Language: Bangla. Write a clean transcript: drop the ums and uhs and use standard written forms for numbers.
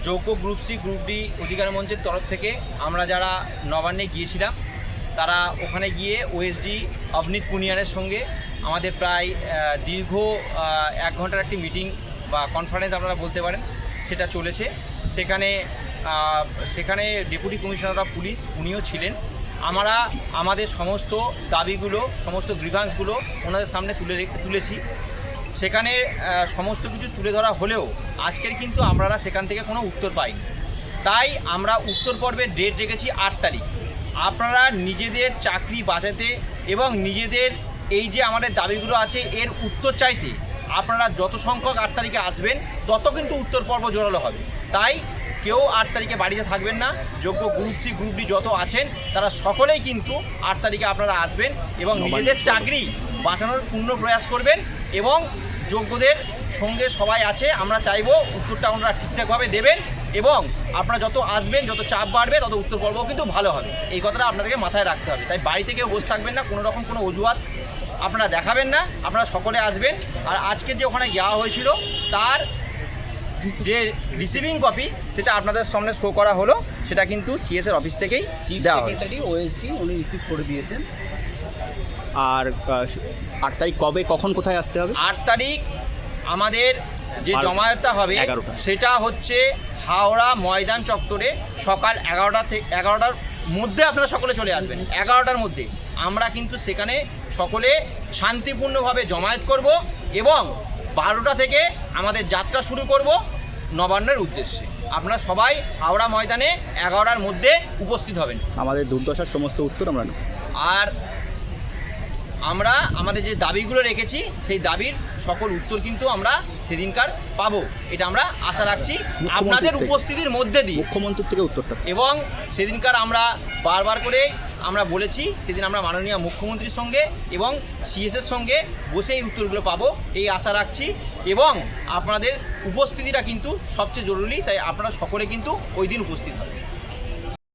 যোগ্য গ্রুপ সি গ্রুপ ডি অধিকার মঞ্চের তরফ থেকে আমরা যারা নবান্নে গিয়েছিলাম তারা ওখানে গিয়ে ওএসডি অবনীত পুনিয়ারের সঙ্গে আমাদের প্রায় দীর্ঘ 1 ঘন্টার একটি মিটিং বা কনফারেন্স আপনারা বলতে পারেন, সেটা চলেছে। সেখানে ডেপুটি কমিশনার অফ পুলিশ উনিও ছিলেন। আমরা আমাদের সমস্ত দাবিগুলো, সমস্ত গ্রিভান্সগুলো ওনাদের সামনে তুলেছি। সেখানে সমস্ত কিছু তুলে ধরা হলেও আজকের কিন্তু আমরা সেখান থেকে কোনো উত্তর পাইনি। তাই আমরা উত্তর পর্বের ডেট রেখেছি 8 তারিখ। আপনারা নিজেদের চাকরি বাঁচাতে এবং নিজেদের এই যে আমাদের দাবিগুলো আছে এর উত্তর চাইতে আপনারা যত সংখ্যক 8 তারিখে আসবেন তত কিন্তু উত্তর পর্ব জোরালো হবে। তাই কেউ 8 তারিখে বাড়িতে থাকবেন না। যোগ্য গ্রুপ সি গ্রুপ ডি যত আছেন তারা সকলেই কিন্তু 8 তারিখে আপনারা আসবেন এবং নিজেদের চাকরি বাঁচানোর পূর্ণ প্রয়াস করবেন এবং যোগ্যদের সঙ্গে সবাই আছে। আমরা চাইবো উত্তরটা ওনারা ঠিকঠাকভাবে দেবেন এবং আপনারা যত আসবেন, যত চাপ বাড়বে তত উত্তর পর্ব কিন্তু ভালো হবে। এই কথাটা আপনাদেরকে মাথায় রাখতে হবে। তাই বাড়িতে কেউ বসে থাকবেন না, কোনো রকম কোনো অজুহাত আপনারা দেখাবেন না, আপনারা সকলে আসবেন। আর আজকের যে ওখানে যাওয়া হয়েছিল তার যে রিসিভিং কপি সেটা আপনাদের সামনে শো করা হলো, সেটা কিন্তু সিএসের অফিস থেকেই দেওয়া হয়। সেক্রেটারি ওএসডি উনি রিসিভ করে দিয়েছেন। আর 8 তারিখ কবে, কখন, কোথায় আসতে হবে? 8 তারিখ আমাদের যে জমায়েতটা হবে 11টা, সেটা হচ্ছে হাওড়া ময়দান চত্বরে সকাল 11টার মধ্যে আপনারা সকলে চলে আসবেন। 11টার মধ্যে আমরা কিন্তু সেখানে সকলে শান্তিপূর্ণভাবে জমায়েত করব এবং 12টা থেকে আমাদের যাত্রা শুরু করব নবান্নের উদ্দেশ্যে। আপনারা সবাই হাওড়া ময়দানে 11টার মধ্যে উপস্থিত হবেন। আমাদের দুর্দশার সমস্ত উত্তর আমরা নেব। আর আমরা আমাদের যে দাবিগুলো রেখেছি সেই দাবির সকল উত্তর কিন্তু আমরা সেদিনকার পাবো, এটা আমরা আশা রাখছি আপনাদের উপস্থিতির মধ্যে দিয়ে। মুখ্যমন্ত্রীর থেকে উত্তরটা এবং সেদিনকার আমরা বারবার করে আমরা বলেছি, সেদিন আমরা মাননীয় মুখ্যমন্ত্রীর সঙ্গে এবং সিএসের সঙ্গে বসে এই উত্তরগুলো পাবো এই আশা রাখছি। এবং আপনাদের উপস্থিতিটা কিন্তু সবচেয়ে জরুরি, তাই আপনারা সকলে কিন্তু ওই দিন উপস্থিত হবেন।